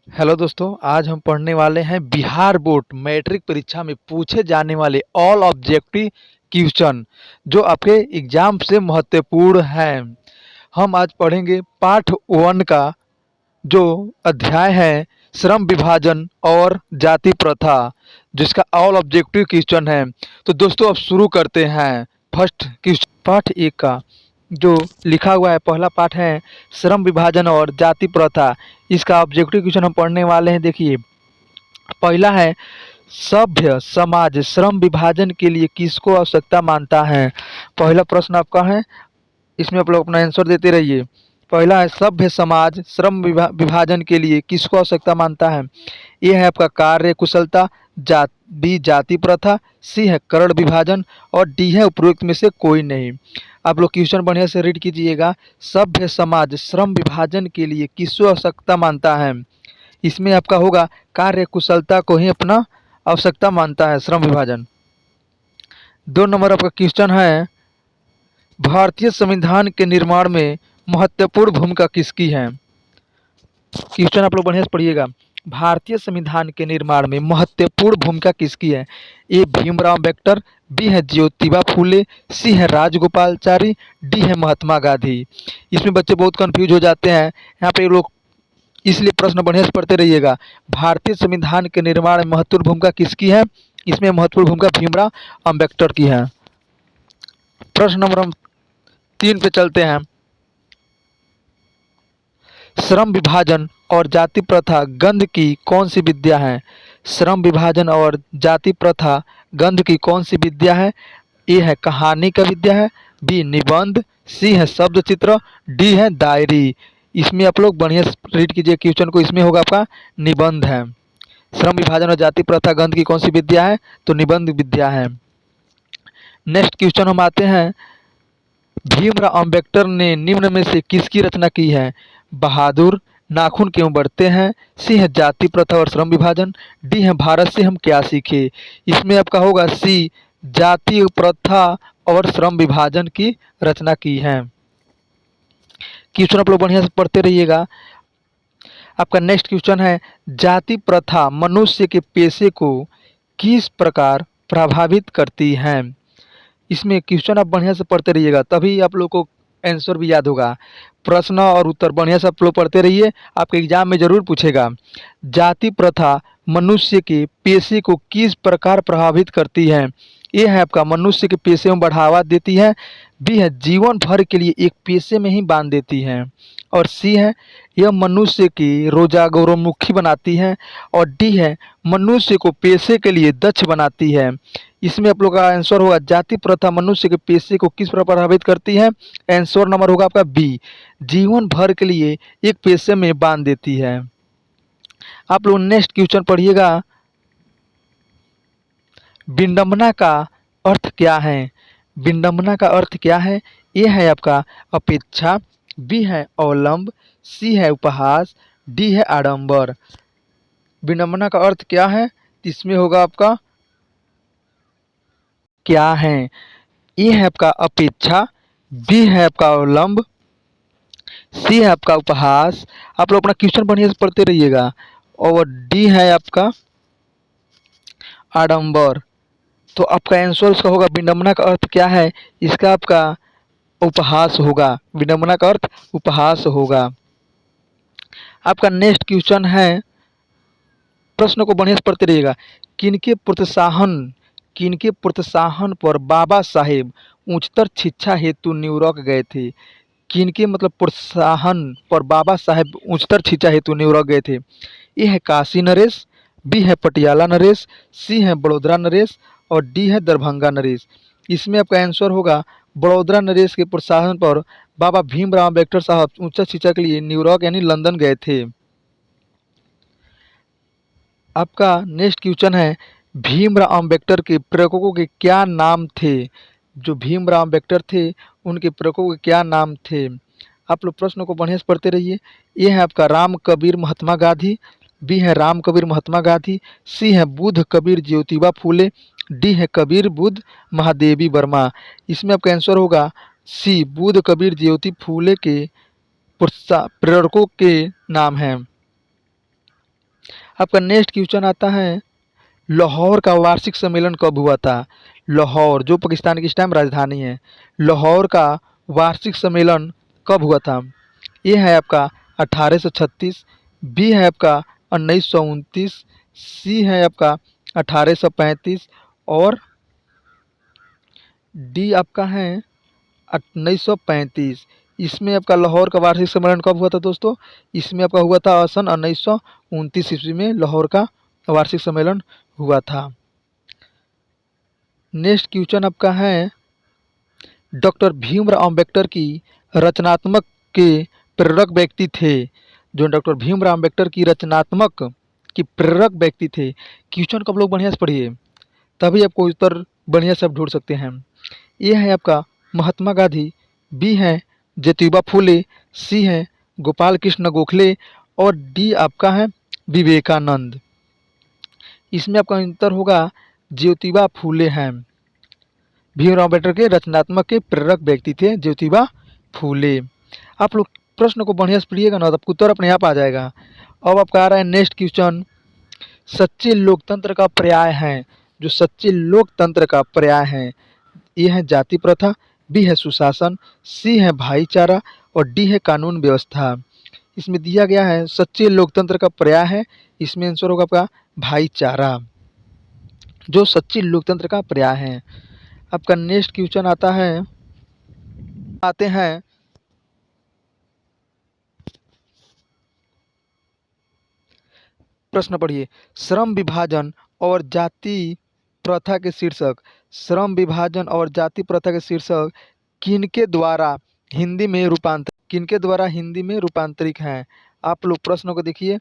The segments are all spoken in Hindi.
हेलो दोस्तों, आज हम पढ़ने वाले हैं बिहार बोर्ड मैट्रिक परीक्षा में पूछे जाने वाले ऑल ऑब्जेक्टिव क्वेश्चन जो आपके एग्जाम से महत्वपूर्ण हैं। हम आज पढ़ेंगे पाठ 1 का जो अध्याय है श्रम विभाजन और जाति प्रथा, जिसका ऑल ऑब्जेक्टिव क्वेश्चन है। तो दोस्तों अब शुरू करते हैं फर्स्ट क्वेश्चन पाठ 1 का जो लिखा हुआ है। पहला पाठ है श्रम विभाजन और जाति प्रथा। इसका ऑब्जेक्टिव क्वेश्चन हम पढ़ने वाले हैं। देखिए, पहला है सभ्य समाज श्रम विभाजन के लिए किसको आवश्यकता मानता है। पहला प्रश्न आपका है, इसमें आप लोग अपना आंसर देते रहिए। पहला है सभ्य समाज श्रम विभाजन के लिए किसको आवश्यकता मानता है। ए है आपका कार्य कुशलता, बी जाति प्रथा, सी है करण विभाजन और डी है उपरोक्त में से कोई नहीं। आप लोग क्वेश्चन बढ़िया से रीड कीजिएगा। सभ्य समाज श्रम विभाजन के लिए किसको आवश्यकता मानता है। इसमें आपका होगा कार्य कुशलता को ही अपना आवश्यकता मानता है श्रम विभाजन। 2 नंबर आपका क्वेश्चन है भारतीय संविधान के निर्माण में महत्वपूर्ण भूमिका किसकी है। क्वेश्चन आप लोग बढ़िया से पढ़िएगा। भारतीय संविधान के निर्माण में महत्वपूर्ण भूमिका किसकी है। ए भीमराव अम्बेडकर, बी है ज्योतिबा फूले, सी है राजगोपालाचारी, डी है महात्मा गांधी। इसमें बच्चे बहुत कंफ्यूज हो जाते हैं यहाँ पे लोग, इसलिए प्रश्न बढ़िया से पढ़ते रहिएगा। भारतीय संविधान के निर्माण में महत्वपूर्ण भूमिका किसकी है। इसमें महत्वपूर्ण भूमिका भीमराव अम्बेडकर की है। प्रश्न नंबर हम 3 पे चलते हैं। श्रम विभाजन और जाति प्रथा गंध की कौन सी विद्या है। श्रम विभाजन और जाति प्रथा गंध की कौन सी विद्या है। ए है कहानी का विद्या है, बी निबंध, सी है शब्द चित्र, डी है डायरी। इसमें आप लोग बढ़िया से रीड कीजिए क्वेश्चन को। इसमें होगा आपका निबंध है। श्रम विभाजन और जाति प्रथा गंध की कौन सी विद्या है, तो निबंध विद्या है। नेक्स्ट क्वेश्चन हम आते हैं भीमराव अम्बेडकर ने निम्न में से किसकी रचना की है। बहादुर, नाखून क्यों बढ़ते हैं, सी है जाति प्रथा और श्रम विभाजन, डी है भारत से हम क्या सीखे। इसमें आपका होगा सी जाति प्रथा और श्रम विभाजन की रचना की है। क्वेश्चन आप लोग बढ़िया से पढ़ते रहिएगा। आपका नेक्स्ट क्वेश्चन है जाति प्रथा मनुष्य के पेशे को किस प्रकार प्रभावित करती है। इसमें क्वेश्चन आप बढ़िया से पढ़ते रहिएगा, तभी आप लोग को आंसर भी याद होगा। प्रश्न और उत्तर बढ़िया से आप लोग पढ़ते रहिए, आपके एग्जाम में जरूर पूछेगा। जाति प्रथा मनुष्य के पेशे को किस प्रकार प्रभावित करती है। ये है आपका मनुष्य के पेशे में बढ़ावा देती है, बी है जीवन भर के लिए एक पेशे में ही बांध देती है, और सी है यह मनुष्य की रोजगारोन्मुखी बनाती है, और डी है मनुष्य को पेशे के लिए दक्ष बनाती है। इसमें आप लोग का आंसर होगा जाति प्रथा मनुष्य के पेशे को किस प्रकार प्रभावित करती है। आंसर नंबर होगा आपका बी, जीवन भर के लिए एक पेशे में बांध देती है। आप लोग नेक्स्ट क्वेश्चन पढ़िएगा। विडंबना का अर्थ क्या है। विडंबना का अर्थ क्या है। ए है आपका अपेक्षा, बी है अवलंब, सी है उपहास, डी है आडंबर। विडंबना का अर्थ क्या है, इसमें होगा आपका क्या है। ए है आपका अपेक्षा, बी है आपका अवलंब, सी है आपका उपहास। आप लोग अपना क्वेश्चन बढ़िया से पढ़ते रहिएगा। और डी है आपका आडंबर। तो आपका आंसर इसका होगा विडंबना का अर्थ क्या है, इसका आपका उपहास होगा। विडंबना का अर्थ उपहास होगा। आपका नेक्स्ट क्वेश्चन है, प्रश्न को बढ़िया से पढ़ते रहिएगा। किनके प्रोत्साहन पर बाबा साहेब उच्चतर शिक्षा हेतु न्यूयॉर्क गए थे। किनके मतलब प्रोत्साहन पर बाबा साहेब उच्चतर शिक्षा हेतु न्यूयॉर्क गए थे। ए है काशी नरेश, बी है पटियाला नरेश, सी है बड़ोदरा नरेश, और डी है दरभंगा नरेश। इसमें आपका आंसर होगा बड़ोदरा नरेश के प्रोत्साहन पर बाबा भीमराव अम्बेडकर साहब उच्च शिक्षा के लिए न्यूयॉर्क यानी लंदन गए थे। आपका नेक्स्ट क्वेश्चन है भीमराव अम्बेडकर के प्रेरकों के क्या नाम थे। जो भीमराव अम्बेडकर थे उनके प्रेरकों के क्या नाम थे। आप लोग प्रश्न को बढ़िया से पढ़ते रहिए। ये है आपका राम कबीर महात्मा गांधी, बी है राम कबीर महात्मा गांधी, सी है बुद्ध कबीर ज्योतिबा फूले, डी है कबीर बुद्ध महादेवी वर्मा। इसमें आपका आंसर होगा सी बुद्ध कबीर ज्योति फूले के प्रेरकों के नाम हैं। आपका नेक्स्ट क्वेश्चन आता है, लाहौर का वार्षिक सम्मेलन कब हुआ था? लाहौर जो पाकिस्तान की इस टाइम राजधानी है, लाहौर का वार्षिक सम्मेलन कब हुआ था? ए है आपका 1836, बी है आपका 1929, सी है आपका 1835 और डी आपका है 1935। इसमें आपका लाहौर का वार्षिक सम्मेलन कब हुआ था दोस्तों? इसमें आपका हुआ था सन 1929 ईस्वी में लाहौर का वार्षिक सम्मेलन हुआ था। नेक्स्ट क्वेश्चन आपका है, डॉक्टर भीमराव अंबेडकर की रचनात्मक के प्रेरक व्यक्ति थे। जो डॉक्टर भीमराव अंबेडकर की रचनात्मक की प्रेरक व्यक्ति थे। क्वेश्चन को आप लोग बढ़िया से पढ़िए, तभी आपको उत्तर बढ़िया से आप ढूंढ सकते हैं। ये है आपका महात्मा गांधी, बी है ज्योतिबा फूले, सी है गोपाल कृष्ण गोखले और डी आपका है विवेकानंद। इसमें आपका उत्तर होगा ज्योतिबा फूले हैं। भीमराव अम्बेडकर के रचनात्मक के प्रेरक व्यक्ति थे ज्योतिबा फूले। आप लोग प्रश्न को बढ़िया से पढ़िएगा ना, तो आपको उत्तर अपने आप आ जाएगा। अब आपका आ रहा है नेक्स्ट क्वेश्चन, सच्चे लोकतंत्र का पर्याय है। जो सच्चे लोकतंत्र का पर्याय है, ए है जाति प्रथा, बी है सुशासन, सी है भाईचारा और डी है कानून व्यवस्था। इसमें दिया गया है सच्चे लोकतंत्र का पर्याय है, इसमें आंसर होगा आपका भाईचारा, जो सच्चे लोकतंत्र का पर्याय है। आपका नेक्स्ट क्वेश्चन आता है, आते हैं प्रश्न पढ़िए, श्रम विभाजन और जाति प्रथा के शीर्षक, श्रम विभाजन और जाति प्रथा के शीर्षक किनके द्वारा हिंदी में रूपांतरित हैं? आप लोग प्रश्नों को देखिए,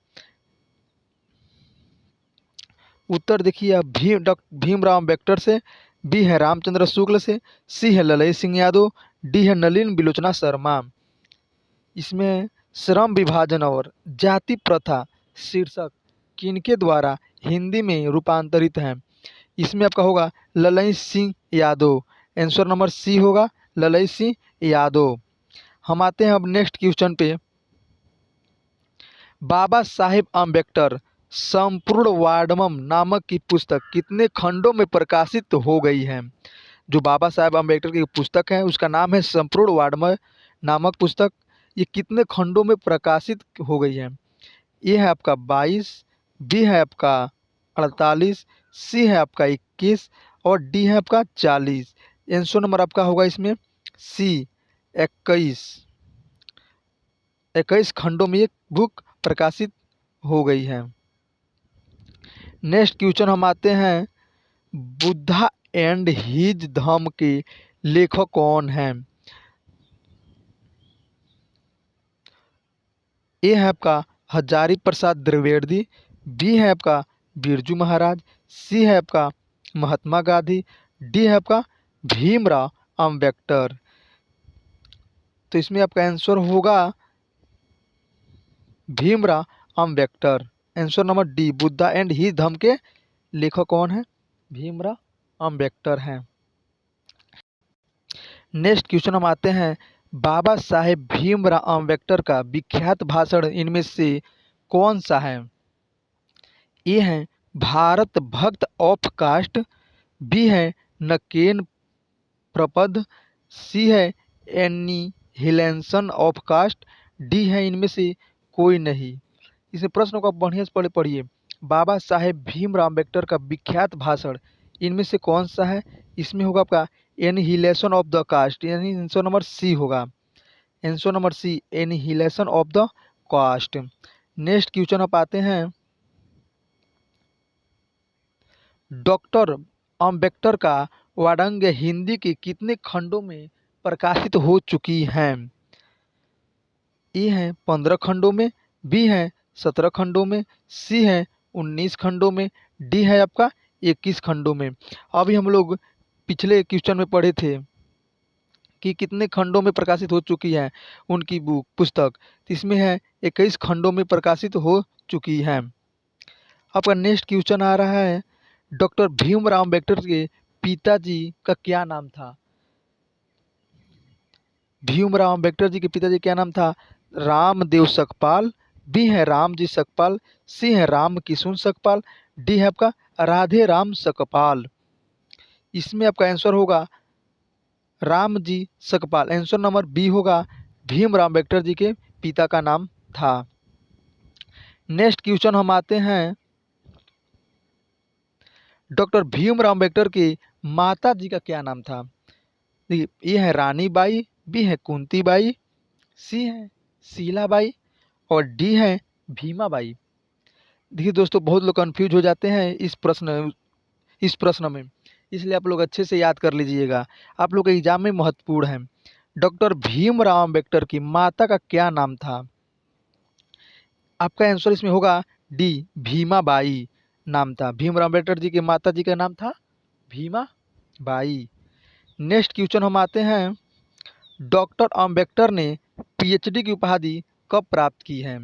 उत्तर देखिए आप, भीमराव अम्बेडकर से, बी है रामचंद्र शुक्ल से, सी है ललई सिंह यादव, डी है नलिन बिलोचना शर्मा। इसमें श्रम विभाजन और जाति प्रथा शीर्षक किनके द्वारा हिंदी में रूपांतरित है? इसमें आपका होगा Lalai Singh Yadav. Answer number C होगा ललई सिंह यादव। हम आते हैं अब नेक्स्ट क्वेश्चन पे, बाबा साहेब अम्बेडकर संपूर्ण वाङ्मय नामक की पुस्तक कितने खंडों में प्रकाशित हो गई है? जो बाबा साहेब अम्बेडकर की पुस्तक है उसका नाम है संपूर्ण वाङ्मय नामक पुस्तक। ये कितने खंडों में प्रकाशित हो गई है? ए है आपका 22, बी है आपका 48, सी है आपका 21 और डी है आपका 40। आंसर नंबर आपका होगा इसमें सी 21। 21 खंडों में ये बुक प्रकाशित हो गई है। नेक्स्ट क्वेश्चन हम आते हैं, बुद्धा एंड हिज धम्म के लेखक कौन हैं? ए है आपका हजारी प्रसाद द्विवेदी, बी है आपका बिरजू महाराज, सी है आपका महात्मा गांधी, डी है आपका भीमराव अम्बेडकर। तो इसमें आपका आंसर होगा Bhimrao Ambedkar. Answer number D, Buddha and his Dhamma के लेखक कौन है? भीमराव अम्बेडकर हैं। नेक्स्ट क्वेश्चन हम आते हैं, बाबा साहेब भीमराव अम्बेडकर का विख्यात भाषण इनमें से कौन सा है? ए है भारत भक्त ऑफ कास्ट, बी है नकेन प्रपद, सी है एनिहिलेशन ऑफ कास्ट, डी है इनमें से कोई नहीं। इस प्रश्न को आप बढ़िया से पढ़िए, बाबा साहेब भीमराव अम्बेडकर का विख्यात भाषण इनमें से कौन सा है? इसमें होगा आपका एनिहिलेशन ऑफ द कास्ट, यानी आंसर नंबर सी होगा। Answer number C annihilation of the caste. Next question आप आते हैं, डॉक्टर अम्बेडकर का वाङ्मय हिंदी के कितने खंडों में प्रकाशित हो चुकी हैं? ए है 15 खंडों में, बी है 17 खंडों में, सी है 19 खंडों में, डी है आपका 21 खंडों में। अभी हम लोग पिछले क्वेश्चन में पढ़े थे कि कितने खंडों में प्रकाशित हो चुकी है उनकी बुक पुस्तक, तो इसमें है 21 खंडों में प्रकाशित हो चुकी है। आपका नेक्स्ट क्वेश्चन आ रहा है, डॉक्टर भीमराव अम्बेडकर के पिताजी का क्या नाम था? भीमराव अम्बेडकर जी के पिताजी क्या नाम था? रामदेव सकपाल, बी है रामजी सकपाल, सी है राम किशुन सकपाल, डी है आपका राधे राम सकपाल। इसमें आपका आंसर होगा Ramji Sakpal. Answer number B होगा, भीमराव अम्बेडकर जी के पिता का नाम था। नेक्स्ट क्वेश्चन हम आते हैं, डॉक्टर भीमराव अम्बेडकर की माता जी का क्या नाम था? देखिए, ए है रानी बाई, बी है कुंती बाई, सी है शीलाबाई और डी है भीमा बाई। देखिए दोस्तों, बहुत लोग कंफ्यूज हो जाते हैं इस प्रश्न में, इसलिए आप लोग अच्छे से याद कर लीजिएगा, आप लोग के एग्जाम में महत्वपूर्ण है। डॉक्टर भीमराव अम्बेडकर की माता का क्या नाम था? आपका आंसर इसमें होगा डी, भीमा बाई नाम था। भीमराव अम्बेडकर जी की माता जी का नाम था भीमा बाई। नेक्स्ट क्वेश्चन हम आते हैं, डॉक्टर अम्बेडकर ने पीएचडी की उपाधि कब प्राप्त की है?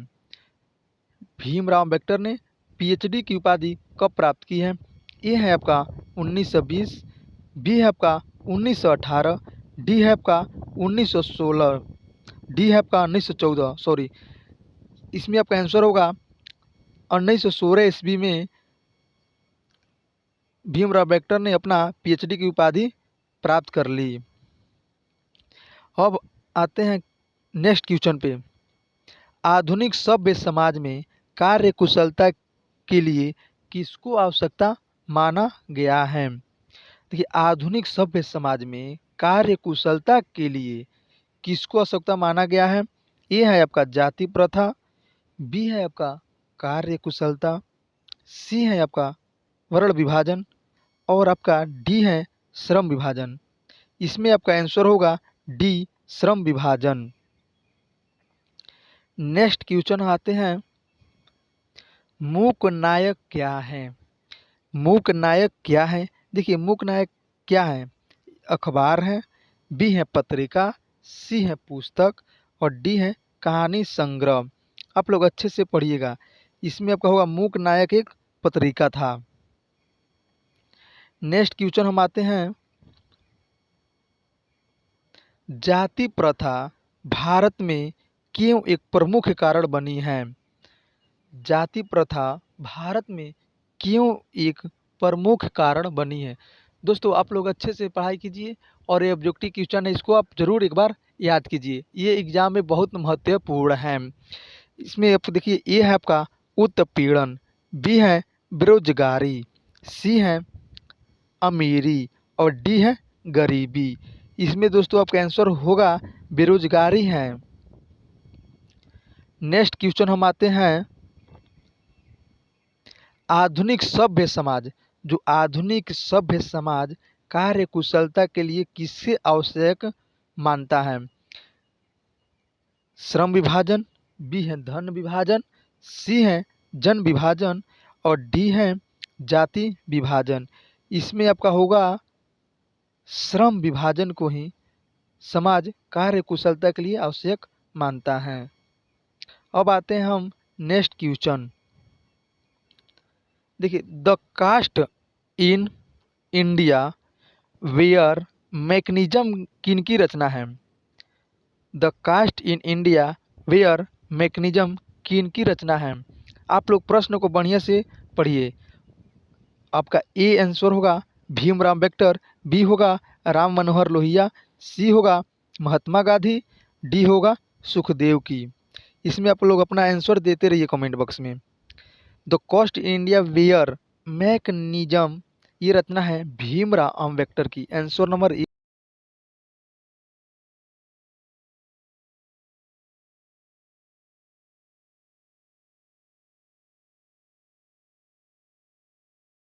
भीमराव अम्बेडकर ने पीएचडी की उपाधि कब प्राप्त की है? ए है आपका 1920, बी है आपका 1918, डी है आपका 1916, डी है आपका 1914। सॉरी, इसमें आपका आंसर होगा 1916 ईस्वी में भीमराव अम्बेडकर ने अपना पीएचडी की उपाधि प्राप्त कर ली। अब आते हैं नेक्स्ट क्वेश्चन पे, आधुनिक सभ्य समाज में कार्य कुशलता के लिए किसको आवश्यकता माना गया है? देखिए, आधुनिक सभ्य समाज में कार्य कुशलता के लिए किसको आवश्यकता माना गया है? ए है आपका जाति प्रथा, बी है आपका कार्य कुशलता, सी है आपका वर्ण विभाजन और आपका डी है श्रम विभाजन। इसमें आपका आंसर होगा डी, श्रम विभाजन। नेक्स्ट क्वेश्चन आते हैं, मूक नायक क्या है? मूक नायक क्या है? देखिए, मूक नायक क्या है? अखबार है, बी है पत्रिका, सी है पुस्तक और डी है कहानी संग्रह। आप लोग अच्छे से पढ़िएगा, इसमें आपका होगा मूक नायक एक पत्रिका था। नेक्स्ट क्वेश्चन हम आते हैं, जाति प्रथा भारत में क्यों एक प्रमुख कारण बनी है? जाति प्रथा भारत में क्यों एक प्रमुख कारण बनी है? दोस्तों, आप लोग अच्छे से पढ़ाई कीजिए और ये ऑब्जेक्टिव क्वेश्चन है, इसको आप जरूर एक बार याद कीजिए, ये एग्जाम में बहुत महत्वपूर्ण है। इसमें आप देखिए, ए है आपका उत्पीड़न, बी है बेरोजगारी, सी है अमीरी और डी है गरीबी। इसमें दोस्तों आपका आंसर होगा बेरोजगारी है। नेक्स्ट क्वेश्चन हम आते हैं, आधुनिक सभ्य समाज, जो आधुनिक सभ्य समाज कार्य कुशलता के लिए किससे आवश्यक मानता है? श्रम विभाजन, बी है धन विभाजन, सी है जन विभाजन और डी है जाति विभाजन। इसमें आपका होगा श्रम विभाजन को ही समाज कार्य कुशलता के लिए आवश्यक मानता है। अब आते हैं हम नेक्स्ट क्वेश्चन, देखिए, the caste in India where mechanism किनकी रचना है? The caste in India where mechanism किनकी रचना है? आप लोग प्रश्न को बढ़िया से पढ़िए। आपका ए आंसर होगा भीमराव अम्बेडकर, बी होगा राम मनोहर लोहिया, सी होगा महात्मा गांधी, डी होगा सुखदेव की। इसमें आप लोग अपना आंसर देते रहिए कमेंट बॉक्स में। The caste in India where mechanism, ये रचना है भीमराव अम्बेडकर की। Answer number